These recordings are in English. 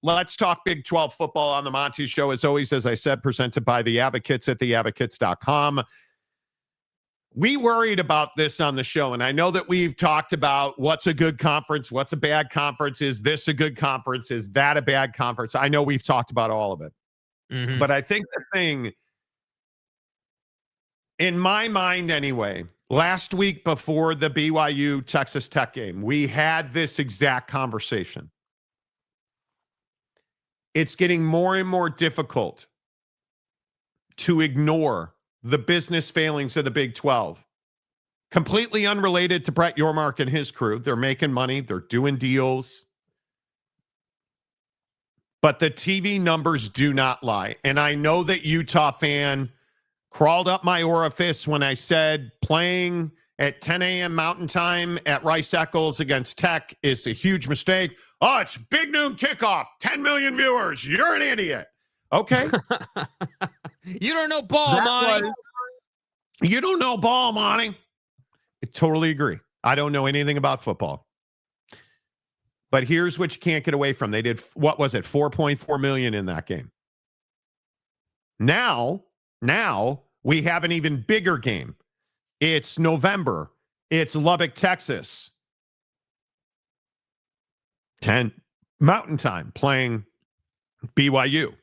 let's talk Big 12 football on the Monty Show. As always, as I said, presented by the Advocates at theadvocates.com. We worried about this on the show, and I know that we've talked about what's a good conference, what's a bad conference, is this a good conference, is that a bad conference? I know we've talked about all of it. Mm-hmm. But I think the thing, in my mind anyway, last week before the BYU Texas Tech game, we had this exact conversation. It's getting more and more difficult to ignore the business failings of the Big 12. Completely unrelated to Brett Yormark and his crew. They're making money. They're doing deals. But the TV numbers do not lie. And I know that Utah fan crawled up my orifice when I said playing at 10 a.m. Mountain Time at Rice Eccles against Tech is a huge mistake. Oh, it's big noon kickoff. 10 million viewers. You're an idiot. Okay. You don't know ball, Monty. You don't know ball, Monty. I totally agree. I don't know anything about football. But here's what you can't get away from. They did, what was it, 4.4 million in that game. Now we have an even bigger game. It's November. It's Lubbock, Texas. 10 Mountain Time playing BYU.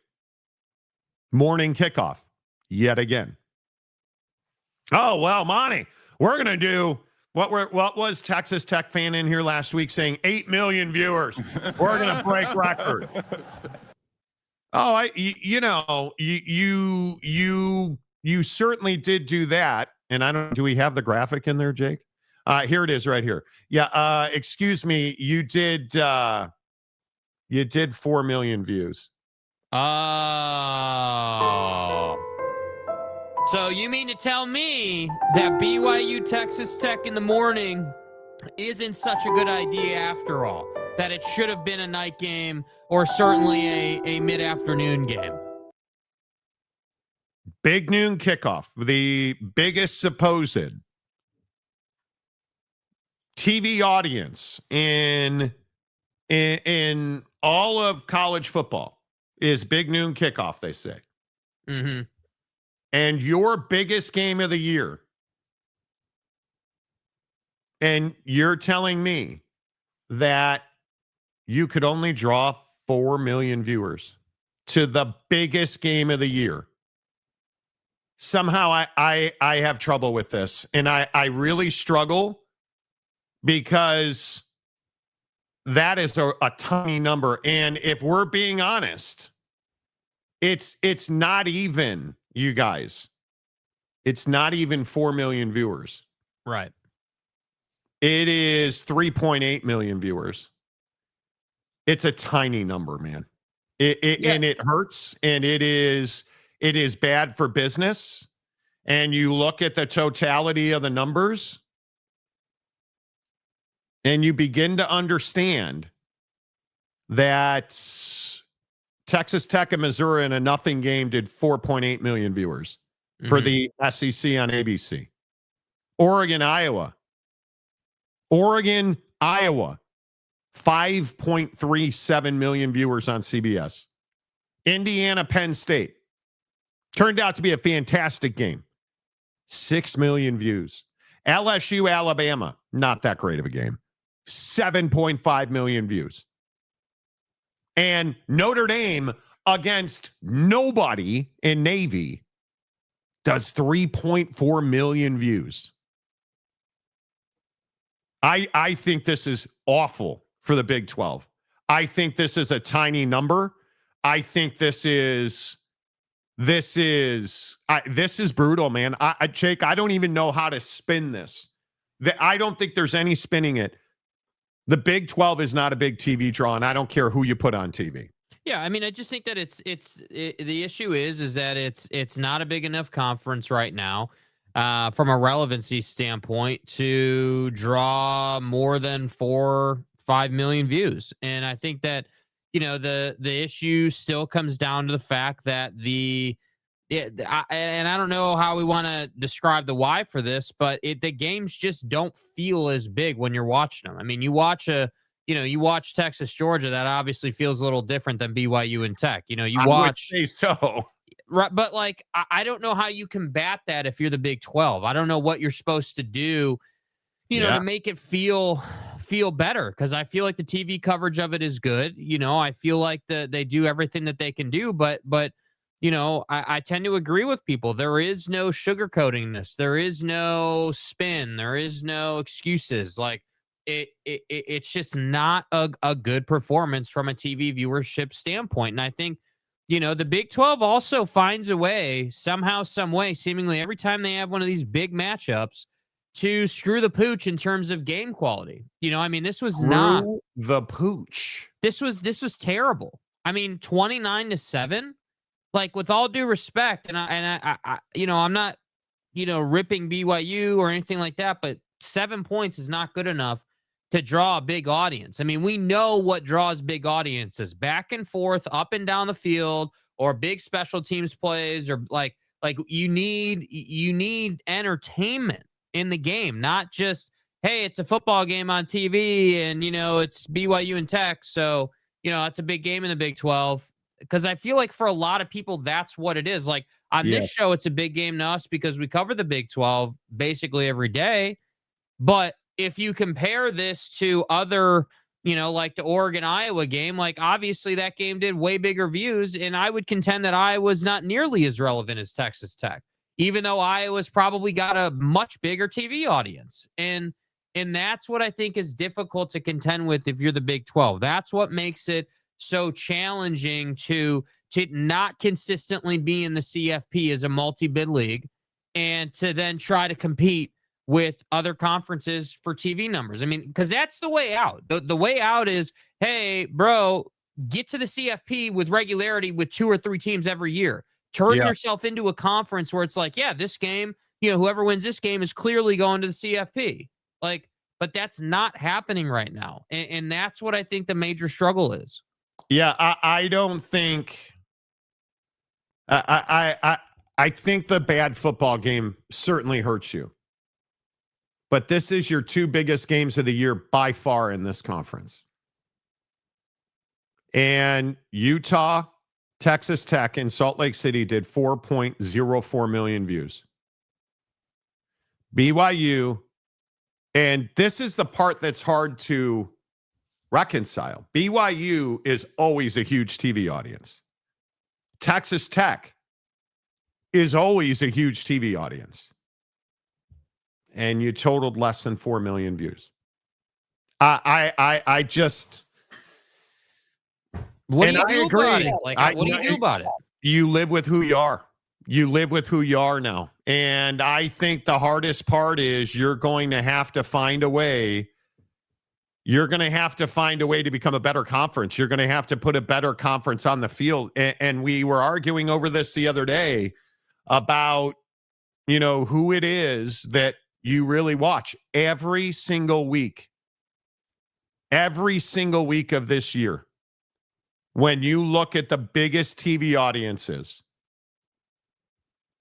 Morning kickoff yet again. Oh, well, Monty, we're going to do what was Texas Tech fan in here last week saying 8 million viewers. We're going to break record. Oh, you certainly did do that. And I don't, do we have the graphic in there, Jake? Here it is right here. Yeah. Excuse me. You did 4 million views. Oh. So you mean to tell me that BYU Texas Tech in the morning isn't such a good idea after all? That it should have been a night game or certainly a mid-afternoon game? Big noon kickoff. The biggest supposed TV audience in all of college football is big noon kickoff, they say. Mm-hmm. And your biggest game of the year, and you're telling me that you could only draw 4 million viewers to the biggest game of the year. Somehow I have trouble with this, and I really struggle because that is a tiny number. And if we're being honest, it's not even, you guys, it's not even 4 million viewers. Right. It is 3.8 million viewers. It's a tiny number, man. And it hurts, and it is bad for business. And you look at the totality of the numbers, and you begin to understand that Texas Tech and Missouri in a nothing game did 4.8 million viewers for the SEC on ABC. Oregon, Iowa, 5.37 million viewers on CBS. Indiana, Penn State. Turned out to be a fantastic game. 6 million views. LSU, Alabama. Not that great of a game. 7.5 million views. And Notre Dame against nobody in Navy does 3.4 million views. I think this is awful for the Big 12. I think this is a tiny number. I think this is brutal, man. Jake, I don't even know how to spin this. I don't think there's any spinning it. The Big 12 is not a big TV draw, and I don't care who you put on TV. Yeah, I mean, I just think that the issue is that it's not a big enough conference right now. From a relevancy standpoint, to draw more than 4-5 million views. And I think that, the issue still comes down to the fact that and I don't know how we want to describe the why for this, but the games just don't feel as big when you're watching them. I mean, you watch a you watch Texas, Georgia, that obviously feels a little different than BYU and Tech. You I would watch, say so. right? But like, I don't know how you combat that if you're the Big 12. I don't know what you're supposed to do, to make it feel better, because I feel like the TV coverage of it is good. I feel like they do everything that they can do, but I tend to agree with people. There is no sugarcoating this. There is no spin. There is no excuses. Like it's just not a good performance from a TV viewership standpoint. And I think, the Big 12 also finds a way, somehow, some way, seemingly every time they have one of these big matchups, to screw the pooch in terms of game quality. This was not the pooch. This was terrible. 29-7. Like, with all due respect, and I'm not, ripping BYU or anything like that, but 7 points is not good enough to draw a big audience. We know what draws big audiences: back and forth, up and down the field, or big special teams plays, or like you need entertainment in the game, not just, hey, it's a football game on TV and it's BYU and Tech, so it's a big game in the Big 12. Because I feel like for a lot of people, that's what it is. Like, on this show, it's a big game to us because we cover the Big 12 basically every day. But if you compare this to other, like the Oregon-Iowa game, like, obviously that game did way bigger views, and I would contend that Iowa's not nearly as relevant as Texas Tech, even though Iowa's probably got a much bigger TV audience. And that's what I think is difficult to contend with if you're the Big 12. That's what makes it so challenging to not consistently be in the CFP as a multi-bid league, and to then try to compete with other conferences for TV numbers. Because that's the way out. The way out is, hey, bro, get to the CFP with regularity with 2 or 3 teams every year. Turn yourself into a conference where it's like, yeah, this game, whoever wins this game is clearly going to the CFP. But that's not happening right now. And that's what I think the major struggle is. Yeah, I don't think. I think the bad football game certainly hurts you, but this is your 2 biggest games of the year by far in this conference. And Utah, Texas Tech, and Salt Lake City did 4.04 million views. BYU, and this is the part that's hard to reconcile. BYU is always a huge TV audience. Texas Tech is always a huge TV audience. And you totaled less than 4 million views. I just. What do you do about it? What do you do about it? You live with who you are. You live with who you are now. And I think the hardest part is you're going to have to find a way. You're going to have to find a way to become a better conference. You're going to have to put a better conference on the field. And we were arguing over this the other day about, who it is that you really watch every single week of this year. When you look at the biggest TV audiences,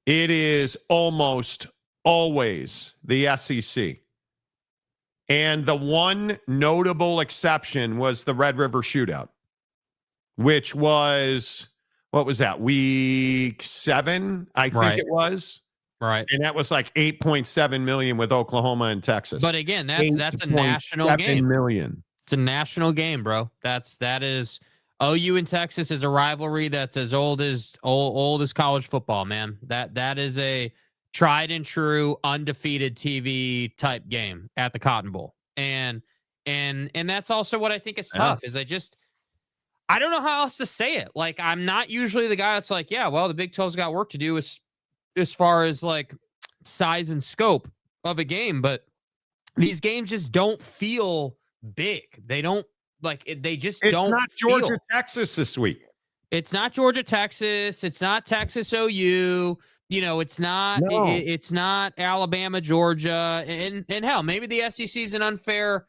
it is almost always the SEC. And the one notable exception was the Red River Shootout, which was, what was that, week 7, I think it was. Right. And that was like 8.7 million with Oklahoma and Texas. But again, that's a national game. Million. It's a national game, bro. That is OU and Texas is a rivalry that's as old as college football, man. That is a tried and true undefeated TV type game at the Cotton Bowl. And that's also what I think is tough is I don't know how else to say it. Like, I'm not usually the guy that's like, yeah, well, the Big 12's got work to do as far as like size and scope of a game, but these games just don't feel big. They don't they just don't. It's not Georgia, Texas this week. It's not Georgia, Texas. It's not Texas, OU. It's not. No. It's not Alabama, Georgia, and hell, maybe the SEC is an unfair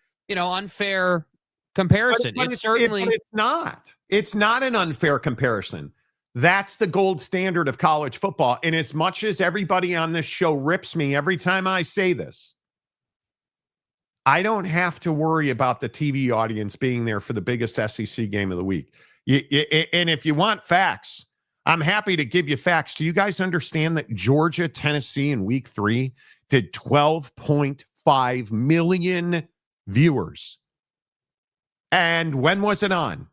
comparison. It's not. It's not an unfair comparison. That's the gold standard of college football. And as much as everybody on this show rips me every time I say this, I don't have to worry about the TV audience being there for the biggest SEC game of the week. And if you want facts, I'm happy to give you facts. Do you guys understand that Georgia, Tennessee in week 3 did 12.5 million viewers? And when was it on?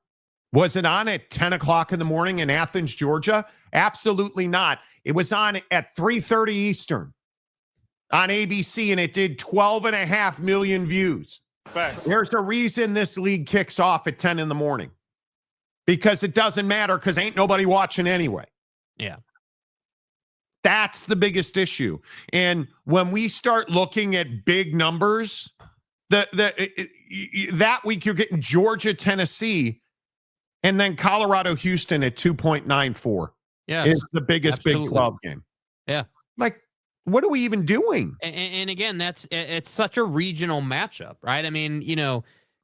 Was it on at 10 o'clock in the morning in Athens, Georgia? Absolutely not. It was on at 3:30 Eastern on ABC, and it did 12.5 million views. Facts. There's a reason this league kicks off at 10 in the morning, because it doesn't matter, because ain't nobody watching anyway. Yeah. That's the biggest issue. And when we start looking at big numbers, that week you're getting Georgia, Tennessee, and then Colorado, Houston at 2.94. Yeah, is the biggest absolutely. Big 12 game. Yeah. Like, what are we even doing? And again, it's such a regional matchup, right? I mean,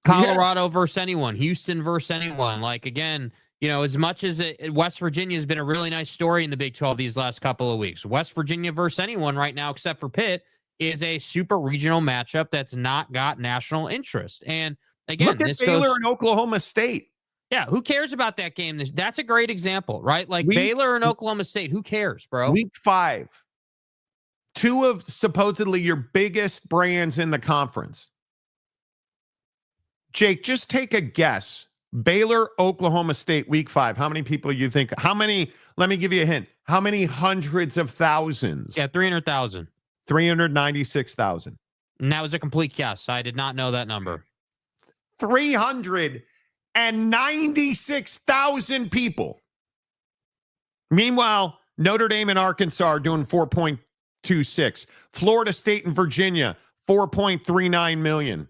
Colorado versus anyone, Houston versus anyone. Like, again, as much as West Virginia has been a really nice story in the Big 12 these last couple of weeks, West Virginia versus anyone right now, except for Pitt, is a super regional matchup that's not got national interest. And again, look at Baylor and Oklahoma State. Yeah, who cares about that game? That's a great example, right? Like Baylor and Oklahoma State, who cares, bro? Week 5, 2 of supposedly your biggest brands in the conference. Jake, just take a guess. Baylor, Oklahoma State, week 5. How many people you think? How many? Let me give you a hint. How many hundreds of thousands? Yeah, 300,000. 396,000. And that was a complete guess. I did not know that number. 396,000 people. Meanwhile, Notre Dame and Arkansas are doing 4.26. Florida State and Virginia, 4.39 million.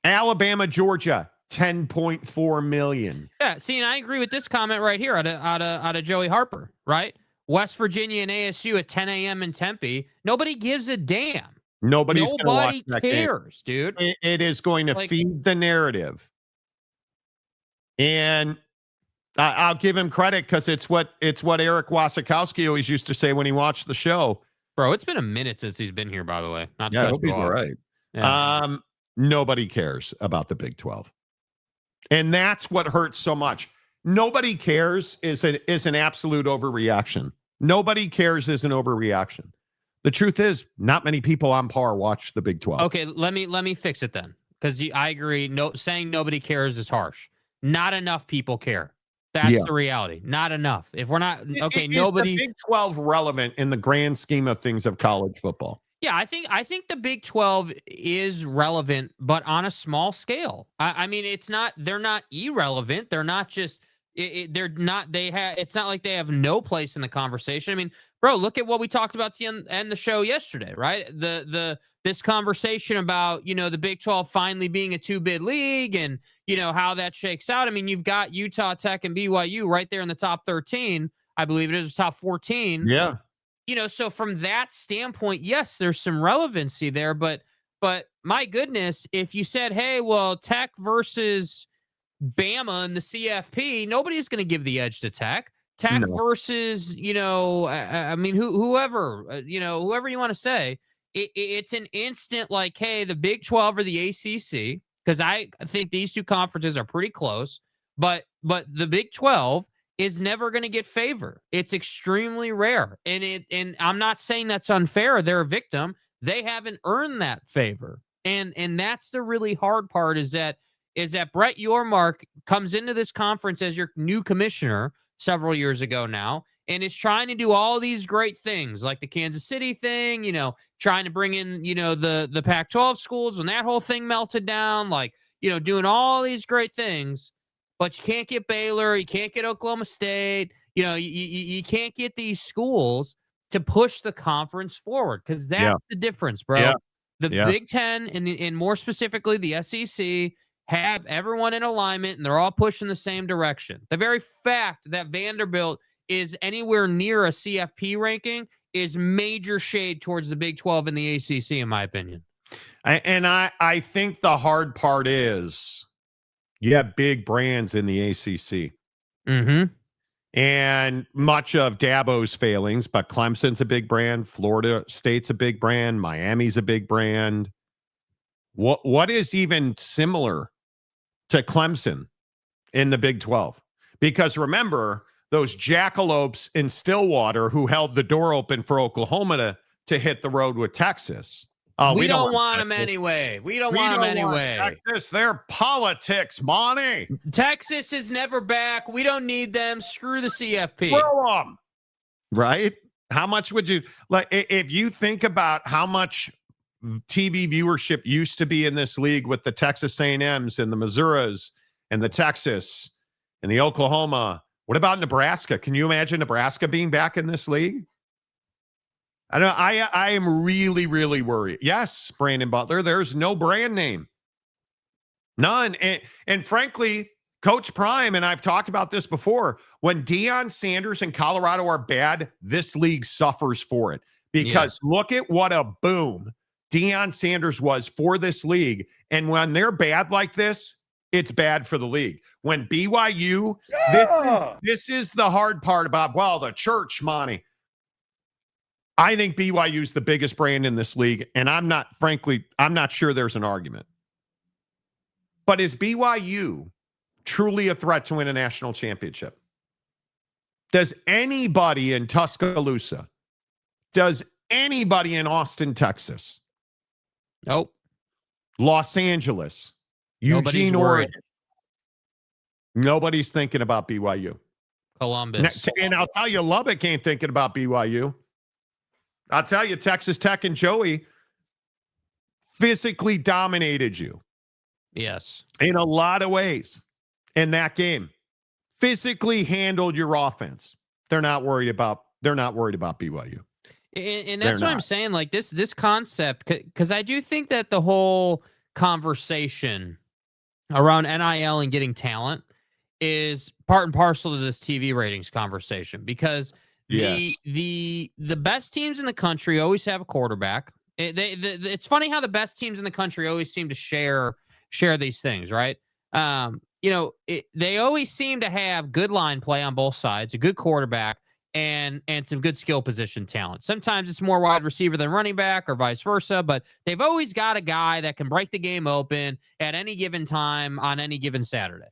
Alabama, Georgia, 10.4 million. Yeah, see, and I agree with this comment right here out of Joey Harper, right? West Virginia and ASU at 10 a.m. in Tempe. Nobody gives a damn. Nobody cares, dude. It is going to feed the narrative. And I'll give him credit, because it's what Eric Wasikowski always used to say when he watched the show. Bro, it's been a minute since he's been here, by the way. I hope he's all right. Yeah. Nobody cares about the Big 12. And that's what hurts so much. Nobody cares is an absolute overreaction. Nobody cares is an overreaction. The truth is, not many people on par watch the Big 12. Okay, let me fix it then, because I agree. Saying nobody cares is harsh. Not enough people care. That's the reality. Not enough. If we're not nobody. Is the Big 12 relevant in the grand scheme of things of college football? Yeah, I think the Big 12 is relevant, but on a small scale. I mean, it's not. They're not irrelevant. They're not just. They're not. They have. It's not like they have no place in the conversation. I mean, bro, look at what we talked about to end the show yesterday, right? This conversation about the Big 12 finally being a 2-bid league, and how that shakes out. I mean, you've got Utah Tech and BYU right there in the top 13. I believe it is top 14. Yeah. So from that standpoint, yes, there's some relevancy there, but my goodness, if you said, hey, well, Tech versus Bama in the CFP, nobody's going to give the edge to Tech. Tech versus, I mean, whoever you want to say, it's an instant like, hey, the Big 12 or the ACC, because I think these two conferences are pretty close, but the Big 12 is never going to get favor. It's extremely rare. And I'm not saying that's unfair. They're a victim. They haven't earned that favor. And that's the really hard part, is that Brett Yormark comes into this conference as your new commissioner several years ago now, and is trying to do all these great things like the Kansas City thing, trying to bring in, the Pac-12 schools when that whole thing melted down, like, doing all these great things. But you can't get Baylor, you can't get Oklahoma State, you can't get these schools to push the conference forward, because that's the difference, bro. Yeah. The Big Ten and more specifically the SEC have everyone in alignment, and they're all pushing the same direction. The very fact that Vanderbilt is anywhere near a CFP ranking is major shade towards the Big 12 and the ACC, in my opinion. I think the hard part is you have big brands in the ACC. Mm-hmm. and much of Dabo's failings, but Clemson's a big brand. Florida State's a big brand. Miami's a big brand. What is even similar to Clemson in the Big 12? Because remember, those jackalopes in Stillwater who held the door open for Oklahoma to hit the road with Texas. Oh, we don't want them anyway. We don't want them anyway. Texas, they're politics, Monty. Texas is never back. We don't need them. Screw the CFP. Throw them. Right? How much would you like if you think about how much TV viewership used to be in this league with the Texas A&Ms and the Missouris and the Texas and the Oklahoma? What about Nebraska? Can you imagine Nebraska being back in this league? I don't know. I am really, really worried. Yes, Brandon Butler, there's no brand name. None. And frankly, Coach Prime, and I've talked about this before, when Deion Sanders and Colorado are bad, this league suffers for it. Because look at what a boom Deion Sanders was for this league. And when they're bad like this, it's bad for the league. When BYU, this is the hard part about, well, the church, Monty. I think BYU is the biggest brand in this league. And I'm not sure there's an argument. But is BYU truly a threat to win a national championship? Does anybody in Tuscaloosa, does anybody in Austin, Texas, nope, Los Angeles, Eugene, Oregon, nobody's thinking about BYU. Columbus. And I'll tell you, Lubbock ain't thinking about BYU. I'll tell you, Texas Tech and Joey physically dominated you. Yes. In a lot of ways in that game. Physically handled your offense. They're not worried about BYU. And that's what I'm saying. Like this concept, because I do think that the whole conversation around NIL and getting talent is part and parcel to this TV ratings conversation. Because the best teams in the country always have a quarterback. It's funny how the best teams in the country always seem to share these things, right? They always seem to have good line play on both sides, a good quarterback, and some good skill position talent. Sometimes it's more wide receiver than running back or vice versa, but they've always got a guy that can break the game open at any given time on any given Saturday.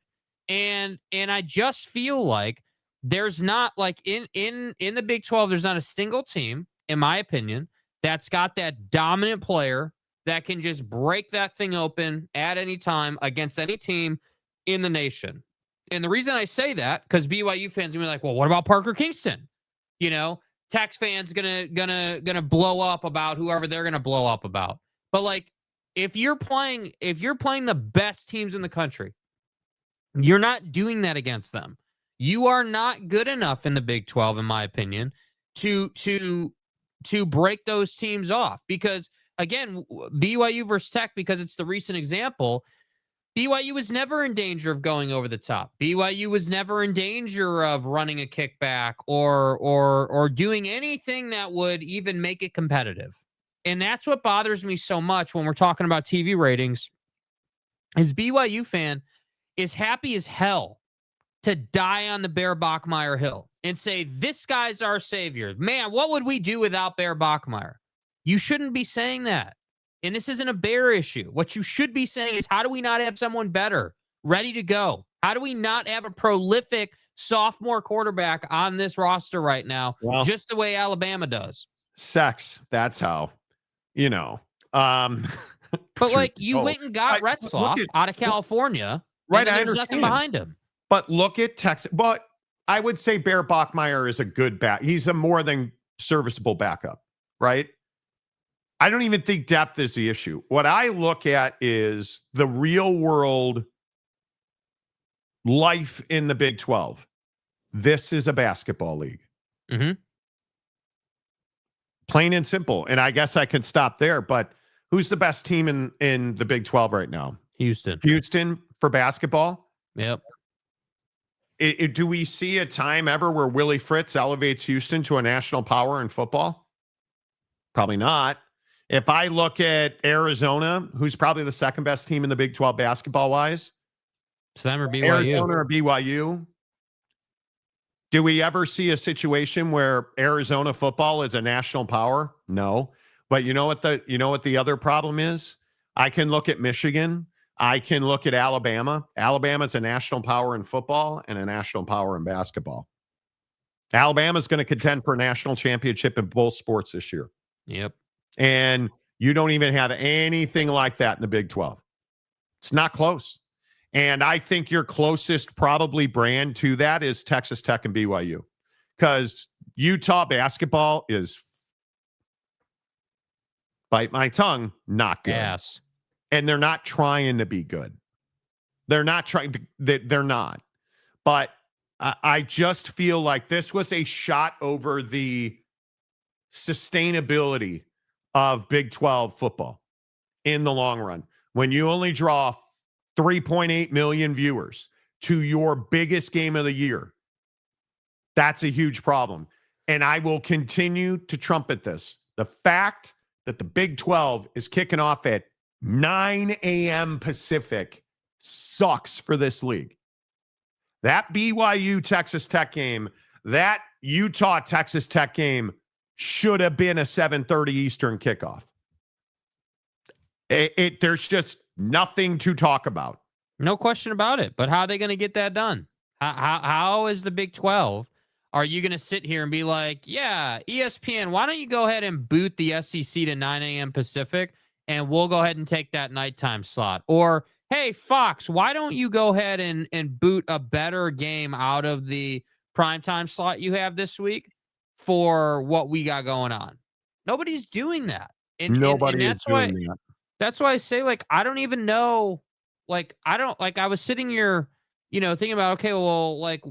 And I just feel like there's not, like, in the Big 12, there's not a single team, in my opinion, that's got that dominant player that can just break that thing open at any time against any team in the nation. And the reason I say that, because BYU fans are gonna be like, well, what about Parker Kingston? Tex fans gonna blow up about whoever they're gonna blow up about. But like, if you're playing the best teams in the country, you're not doing that against them. You are not good enough in the Big 12, in my opinion, to break those teams off. Because again, BYU versus Tech, because it's the recent example, BYU was never in danger of going over the top. BYU was never in danger of running a kickback or doing anything that would even make it competitive. And that's what bothers me so much when we're talking about TV ratings, is BYU fan is happy as hell to die on the Bear Bachmeier hill and say, this guy's our savior. Man, what would we do without Bear Bachmeier? You shouldn't be saying that. And this isn't a Bear issue. What you should be saying is, how do we not have someone better, ready to go? How do we not have a prolific sophomore quarterback on this roster right now, just the way Alabama does? Sex. That's how, But like, you went and got Retzloff out of California, right? There's nothing behind him. But look at Texas. But I would say Bear Bachmeier is a good back. He's a more than serviceable backup, right? I don't even think depth is the issue. What I look at is the real world life in the Big 12. This is a basketball league. Mm-hmm. Plain and simple. And I guess I can stop there, but who's the best team in the Big 12 right now? Houston for basketball? Yep. Do we see a time ever where Willie Fritz elevates Houston to a national power in football? Probably not. If I look at Arizona, who's probably the second best team in the Big 12 basketball-wise? So them or BYU? Arizona or BYU? Do we ever see a situation where Arizona football is a national power? No. But you know what the other problem is? I can look at Michigan. I can look at Alabama. Alabama's a national power in football and a national power in basketball. Alabama's going to contend for a national championship in both sports this year. Yep. And you don't even have anything like that in the Big 12. It's not close. And I think your closest probably brand to that is Texas Tech and BYU, because Utah basketball is, bite my tongue, not good. Yes. And they're not trying to be good. They're not trying to, they're not. But I just feel like this was a shot over the sustainability of Big 12 football in the long run. When you only draw 3.8 million viewers to your biggest game of the year, that's a huge problem. And I will continue to trumpet this. The fact that the Big 12 is kicking off at 9 a.m. Pacific sucks for this league. That BYU Texas Tech game, that Utah Texas Tech game should have been a 7:30 Eastern kickoff. There's just nothing to talk about. No question about it. But how are they going to get that done? How is the Big 12? Are you going to sit here and be like, yeah, ESPN, why don't you go ahead and boot the SEC to 9 a.m. Pacific, and we'll go ahead and take that nighttime slot? Or, hey, Fox, why don't you go ahead and boot a better game out of the primetime slot you have this week for what we got going on? Nobody's doing that. Nobody is doing that. That's why I say, like, I don't even know. Like, I was sitting here, thinking about, okay, well, like,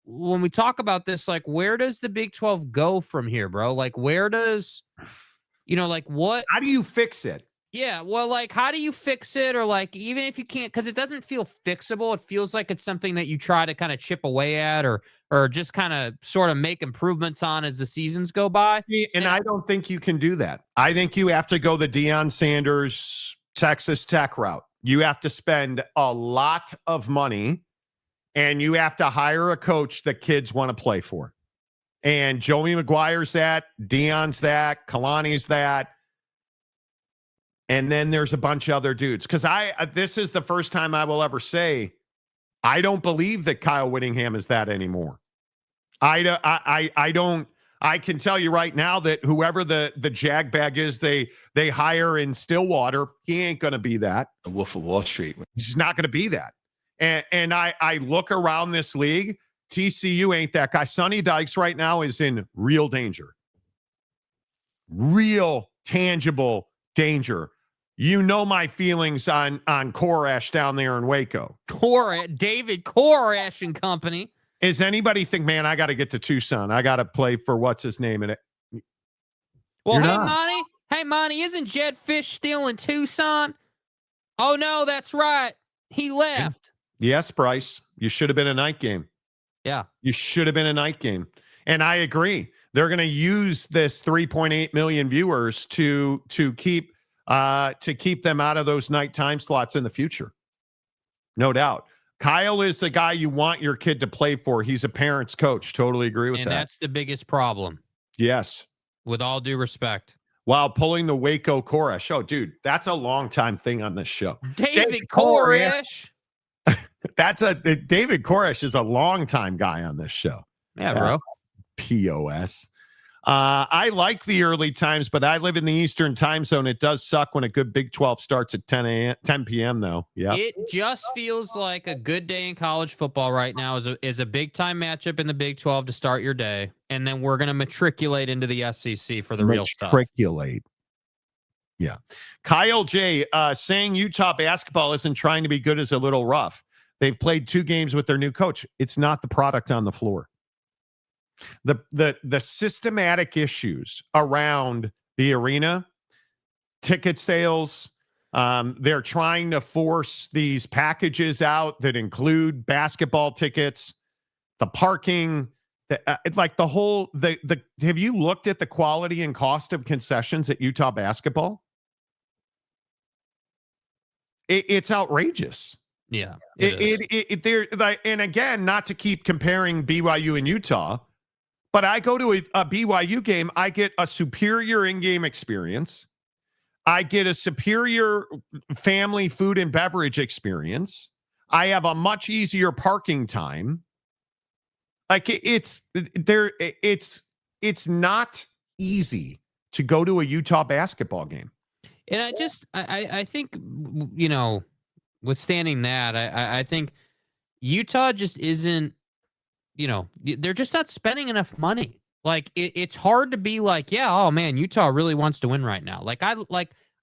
when we talk about this, like, where does the Big 12 go from here, bro? Like, where does, like, what? How do you fix it? Yeah, well, like, how do you fix it? Or, like, even if you can't, because it doesn't feel fixable. It feels like it's something that you try to kind of chip away at, or just kind of sort of make improvements on as the seasons go by. And I don't think you can do that. I think you have to go the Deion Sanders, Texas Tech route. You have to spend a lot of money, and you have to hire a coach that kids want to play for. And Joey McGuire's that, Deion's that, Kalani's that. And then there's a bunch of other dudes. Because this is the first time I will ever say, I don't believe that Kyle Whittingham is that anymore. I don't. I can tell you right now that whoever the jag bag is they hire in Stillwater, he ain't going to be that. The Wolf of Wall Street. He's not going to be that. And I look around this league, TCU ain't that guy. Sonny Dykes right now is in real danger. Real tangible danger. You know my feelings on Koresh down there in Waco. David Koresh and company. Is anybody think, man, I got to get to Tucson. I got to play for what's his name in it. Well, hey, Monty, isn't Jed Fish still in Tucson? Oh, no, that's right. He left. Yes, Bryce. You should have been a night game. Yeah. You should have been a night game. And I agree. They're going to use this 3.8 million viewers to keep them out of those nighttime slots in the future. No doubt. Kyle is the guy you want your kid to play for. He's a parent's coach. Totally agree with that. And that's the biggest problem. Yes. With all due respect. While pulling the Waco Koresh. Oh, dude, that's a long time thing on this show. David Koresh. David Koresh is a long time guy on this show. Yeah, bro. POS. I like the early times, but I live in the Eastern time zone. It does suck when a good Big 12 starts at 10 p.m. though. Yeah. It just feels like a good day in college football right now is a big time matchup in the Big 12 to start your day. And then we're going to matriculate into the SEC for the real stuff. Matriculate. Yeah. Kyle J saying Utah basketball isn't trying to be good is a little rough. They've played 2 games with their new coach. It's not the product on the floor. The systematic issues around the arena, ticket sales, they're trying to force these packages out that include basketball tickets, the parking, have you looked at the quality and cost of concessions at Utah basketball? It's outrageous. Yeah, it is. There, like, and again, not to keep comparing BYU and Utah, but I go to a BYU game, I get a superior in-game experience. I get a superior family food and beverage experience. I have a much easier parking time. Like it's there, it's not easy to go to a Utah basketball game. And I think, withstanding that, I think Utah just isn't, they're just not spending enough money. Like it's hard to be like, yeah, oh man, Utah really wants to win right now.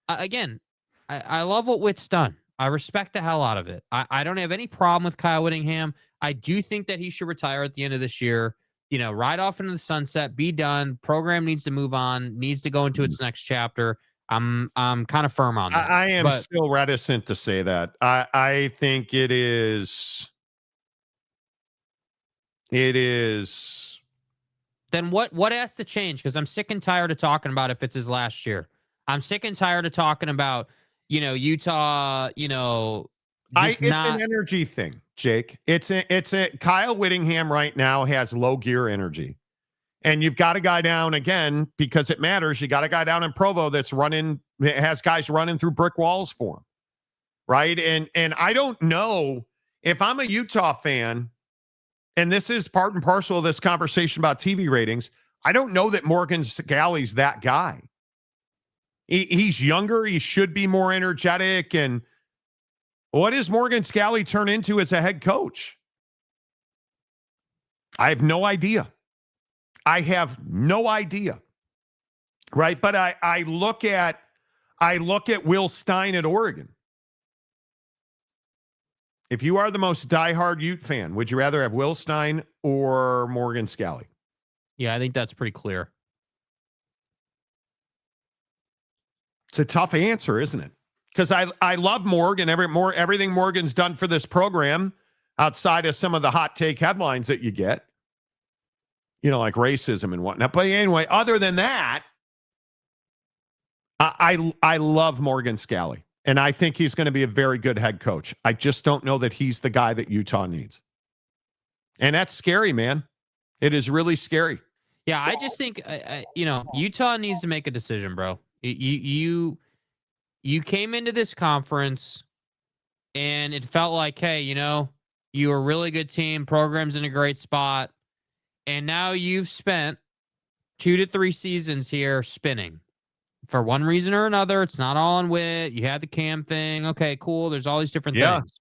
Again, I love what Witt's done. I respect the hell out of it. I don't have any problem with Kyle Whittingham. I do think that he should retire at the end of this year. Ride off into the sunset, be done. Program needs to move on, needs to go into its next chapter. I'm kind of firm on that. I am still reticent to say that. I think it is. Then what has to change? Because I'm sick and tired of talking about if it's his last year. I'm sick and tired of talking about, Utah, it's an energy thing, Jake. It's a Kyle Whittingham right now has low gear energy. And you've got a guy down again because it matters. You got a guy down in Provo that's has guys running through brick walls for him. Right. And I don't know if I'm a Utah fan, and this is part and parcel of this conversation about TV ratings. I don't know that Morgan Scalley's that guy. He's younger. He should be more energetic. And what does Morgan Scalley turn into as a head coach? I have no idea. Right. But I look at Will Stein at Oregon. If you are the most diehard Ute fan, would you rather have Will Stein or Morgan Scalley? Yeah, I think that's pretty clear. It's a tough answer, isn't it? Because I love Morgan. Everything Morgan's done for this program, outside of some of the hot take headlines that you get, like racism and whatnot. But anyway, other than that, I love Morgan Scalley. And I think he's going to be a very good head coach. I just don't know that he's the guy that Utah needs. And that's scary, man. It is really scary. Yeah, I just think, Utah needs to make a decision, bro. You came into this conference and it felt like, hey, you're a really good team. Program's in a great spot. And now you've spent 2 to 3 seasons here spinning. For one reason or another, it's not all on Witt. You had the Cam thing. Okay, cool. There's all these different things.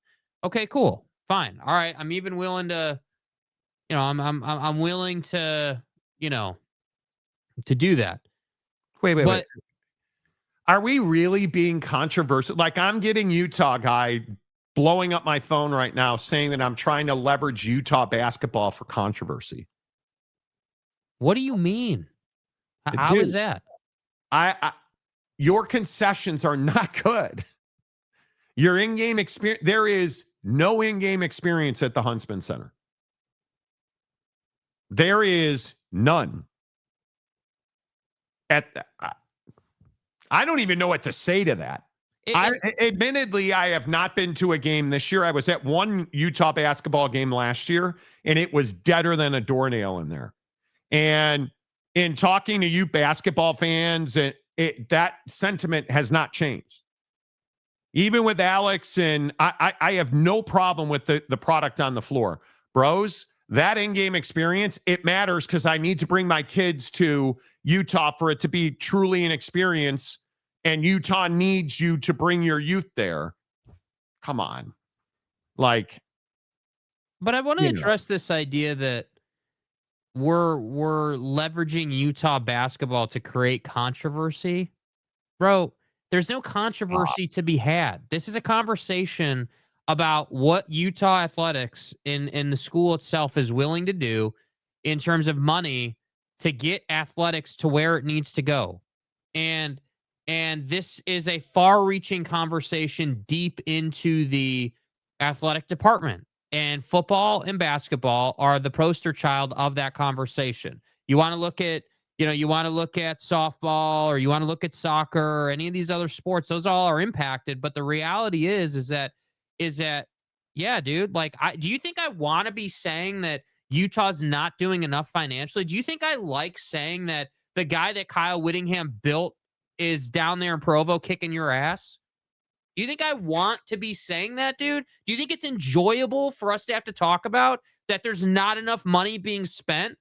Okay, cool. Fine. All right. I'm even willing to, I'm willing to, to do that. Wait. Are we really being controversial? Like, I'm getting Utah guy blowing up my phone right now saying that I'm trying to leverage Utah basketball for controversy. What do you mean? How is that? Your concessions are not good. Your in-game experience, there is no in-game experience at the Huntsman Center. There is none. I don't even know what to say to that. Admittedly, I have not been to a game this year. I was at one Utah basketball game last year, and it was deader than a doornail in there. And in talking to you basketball fans, that sentiment has not changed. Even with Alex, and I have no problem with the product on the floor. Bros, that in-game experience, it matters because I need to bring my kids to Utah for it to be truly an experience, and Utah needs you to bring your youth there. Come on. But I want to address this idea that we're leveraging Utah basketball to create controversy. Bro, there's no controversy to be had. This is a conversation about what Utah athletics in the school itself is willing to do in terms of money to get athletics to where it needs to go. And this is a far-reaching conversation deep into the athletic department. And football and basketball are the poster child of that conversation. You want to look at, softball, or you want to look at soccer or any of these other sports, those all are impacted. But the reality is that Yeah, dude. Like, do you think I want to be saying that Utah's not doing enough financially? Do you think I like saying that the guy that Kyle Whittingham built is down there in Provo kicking your ass? Do you think I want to be saying that, dude? Do you think it's enjoyable for us to have to talk about that there's not enough money being spent?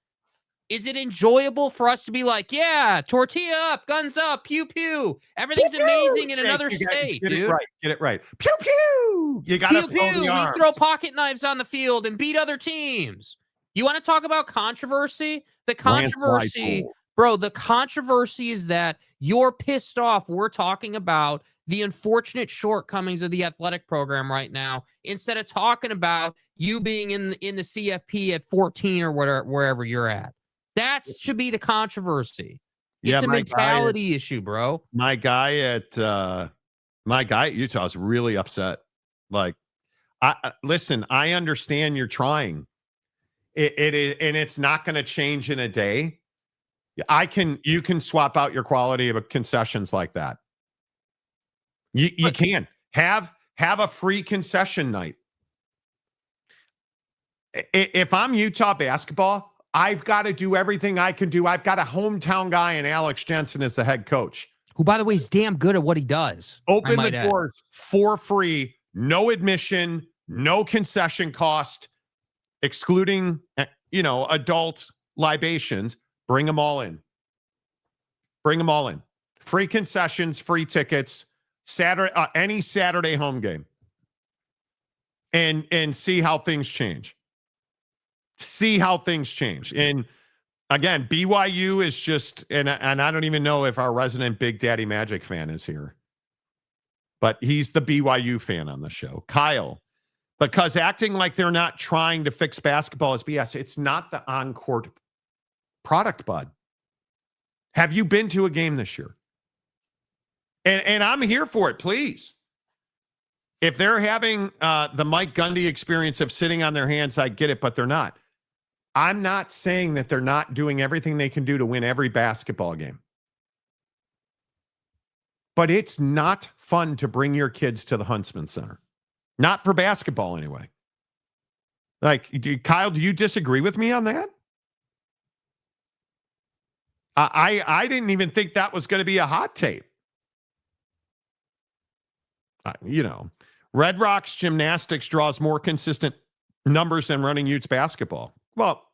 Is it enjoyable for us to be like, yeah, tortilla up, guns up, pew pew. Everything's Pew-pew! amazing in Jake, another you got state, get it dude. right. Get it right. Pew pew. You got to Pew throw the pew. We throw arms. pocket knives on the field and beat other teams. You want to talk about controversy? The Landslide controversy, pool. bro, the controversy is that you're pissed off. We're talking about the unfortunate shortcomings of the athletic program right now instead of talking about you being in the CFP at 14 or whatever, wherever you're at. That should be the controversy. Yeah, It's a mentality issue, bro. my guy at Utah is really upset. Like, listen, I understand you're trying. It is, and it's not going to change in a day. You can swap out your quality of concessions like that. You can have a free concession night. If I'm Utah basketball, I've got to do everything I can do. I've got a hometown guy in Alex Jensen as the head coach, who, by the way, is damn good at what he does. Open the doors for free, no admission, no concession cost, excluding, adult libations. Bring them all in. Bring them all in. Free concessions, free tickets, Saturday, any Saturday home game. And see how things change. See how things change. And again, BYU is just, and I don't even know if our resident Big Daddy Magic fan is here, but he's the BYU fan on the show. Kyle, because acting like they're not trying to fix basketball is BS. It's not the on-court product, bud. Have you been to a game this year? And I'm here for it, please. If they're having the Mike Gundy experience of sitting on their hands, I get it, but they're not. I'm not saying that they're not doing everything they can do to win every basketball game. But it's not fun to bring your kids to the Huntsman Center. Not for basketball, anyway. Like, Kyle, do you disagree with me on that? I didn't even think that was going to be a hot take. Red Rocks Gymnastics draws more consistent numbers than Running Utes basketball. Well,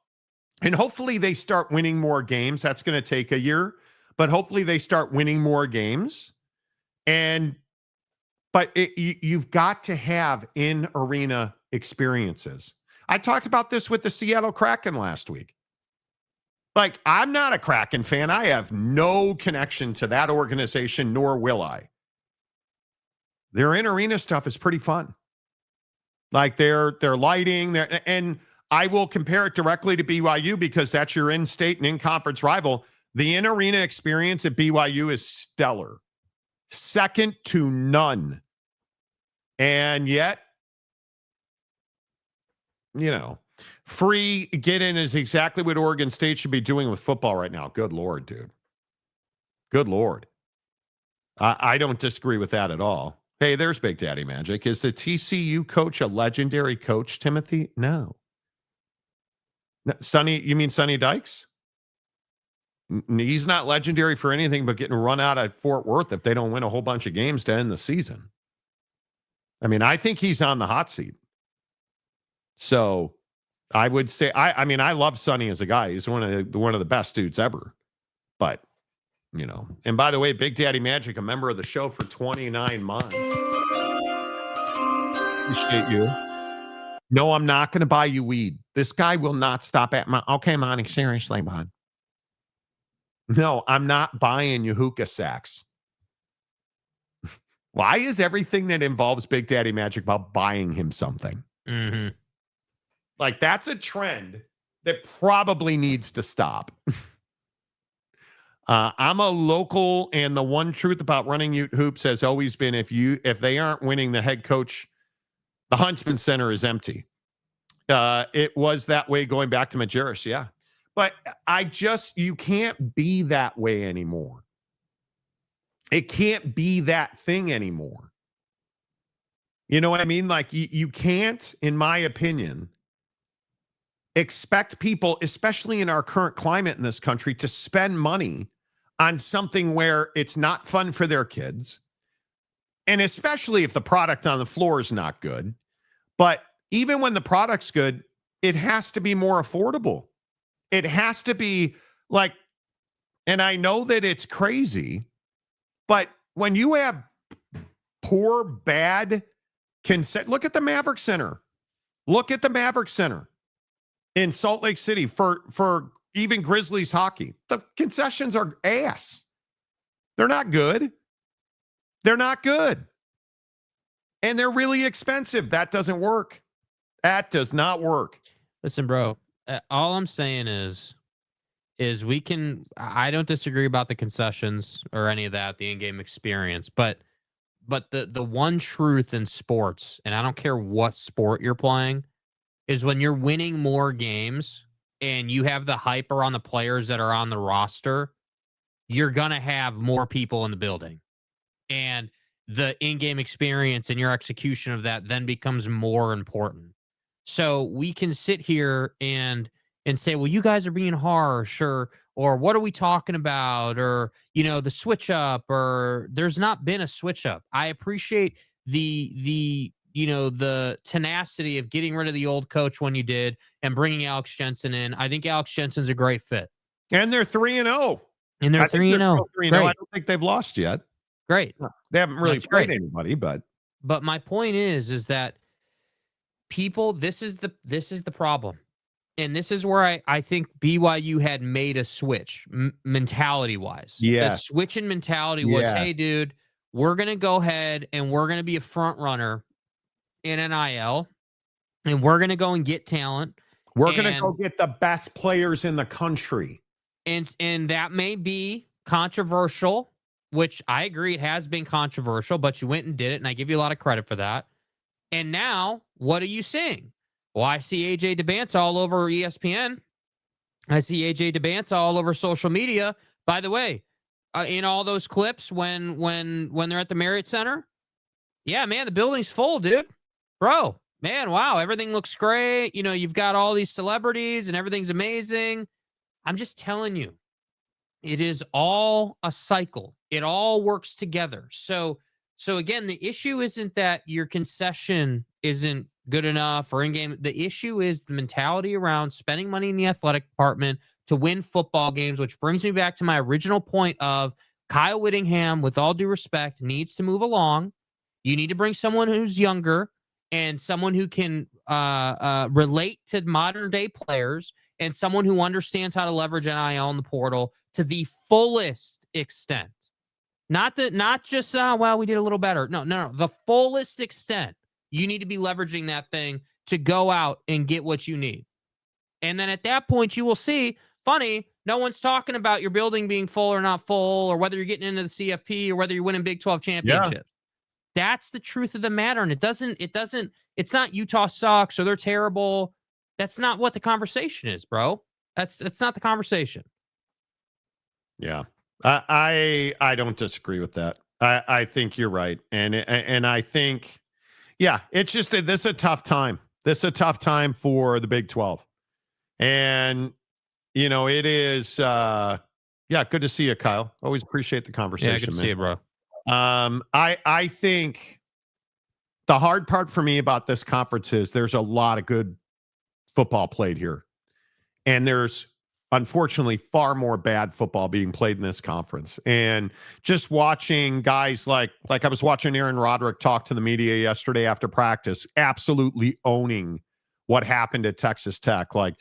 and hopefully they start winning more games. That's going to take a year, but hopefully they start winning more games. But you've got to have in-arena experiences. I talked about this with the Seattle Kraken last week. Like, I'm not a Kraken fan. I have no connection to that organization, nor will I. Their in-arena stuff is pretty fun. Like their lighting, and I will compare it directly to BYU because that's your in-state and in-conference rival. The in-arena experience at BYU is stellar. Second to none. And yet, free get-in is exactly what Oregon State should be doing with football right now. Good Lord, dude. Good Lord. I don't disagree with that at all. Hey, there's Big Daddy Magic. Is the TCU coach a legendary coach, Timothy? No. Sonny, you mean Sonny Dykes? He's not legendary for anything but getting run out at Fort Worth if they don't win a whole bunch of games to end the season. I mean, I think he's on the hot seat. So I would say, I love Sonny as a guy. He's one of the best dudes ever. But, and by the way, Big Daddy Magic, a member of the show for 29 months. Appreciate you. No, I'm not going to buy you weed. This guy will not stop at my, okay, Monty, seriously, bud. No, I'm not buying you hookah sacks. Why is everything that involves Big Daddy Magic about buying him something? Mm-hmm. Like, that's a trend that probably needs to stop. I'm a local, and the one truth about Running Ute Hoops has always been if they aren't winning, the head coach, the Huntsman Center is empty. It was that way going back to Majerus, yeah. But you can't be that way anymore. It can't be that thing anymore. You know what I mean? Like you can't, in my opinion, expect people, especially in our current climate in this country, to spend money on something where it's not fun for their kids. And especially if the product on the floor is not good. But even when the product's good, it has to be more affordable. It has to be like, and I know that it's crazy, but when you have poor, bad consent, look at the Maverick Center. Look at the Maverick Center in Salt Lake City for even Grizzlies hockey. The concessions are ass. They're not good. They're not good. And they're really expensive. That doesn't work. That does not work. Listen, bro, all I'm saying is I don't disagree about the concessions or any of that, the in-game experience, but the one truth in sports, and I don't care what sport you're playing, is when you're winning more games and you have the hype around the players that are on the roster, you're going to have more people in the building. And the in-game experience and your execution of that then becomes more important. So we can sit here and say, well, you guys are being harsh, or what are we talking about? Or, the switch up, or there's not been a switch up. I appreciate the tenacity of getting rid of the old coach when you did and bringing Alex Jensen in. I think Alex Jensen's a great fit. And they're 3-0. And they're 3-0. I don't think they've lost yet. Great. They haven't really played anybody, but my point is that people, this is the problem. And this is where I think BYU had made a switch mentality wise. Yeah. The switch in mentality was, hey, dude, we're going to go ahead and we're going to be a front runner in NIL, and we're going to go and get talent. We're going to go get the best players in the country. And that may be controversial, which I agree it has been controversial, but you went and did it, and I give you a lot of credit for that. And now, what are you seeing? Well, I see AJ DeBance all over ESPN. I see AJ DeBance all over social media. By the way, in all those clips when they're at the Marriott Center, yeah, man, the building's full, dude. Bro, man, wow, everything looks great. You've got all these celebrities and everything's amazing. I'm just telling you, it is all a cycle. It all works together. So again, the issue isn't that your concession isn't good enough or in-game. The issue is the mentality around spending money in the athletic department to win football games, which brings me back to my original point of Kyle Whittingham, with all due respect, needs to move along. You need to bring someone who's younger and someone who can relate to modern day players and someone who understands how to leverage NIL in the portal to the fullest extent. Not just, well, we did a little better. No. The fullest extent. You need to be leveraging that thing to go out and get what you need. And then at that point, you will see, funny, no one's talking about your building being full or not full, or whether you're getting into the CFP or whether you're winning Big 12 championships. Yeah. That's the truth of the matter. And it's not Utah sucks or they're terrible. That's not what the conversation is, bro. That's not the conversation. Yeah. I don't disagree with that. I think you're right. And I think, yeah, it's just this is a tough time. This is a tough time for the Big 12. And, it is, good to see you, Kyle. Always appreciate the conversation. Yeah, good to see you, bro. I think the hard part for me about this conference is there's a lot of good football played here. And there's, unfortunately, far more bad football being played in this conference. And just watching guys like I was watching Aaron Roderick talk to the media yesterday after practice, absolutely owning what happened at Texas Tech. Like,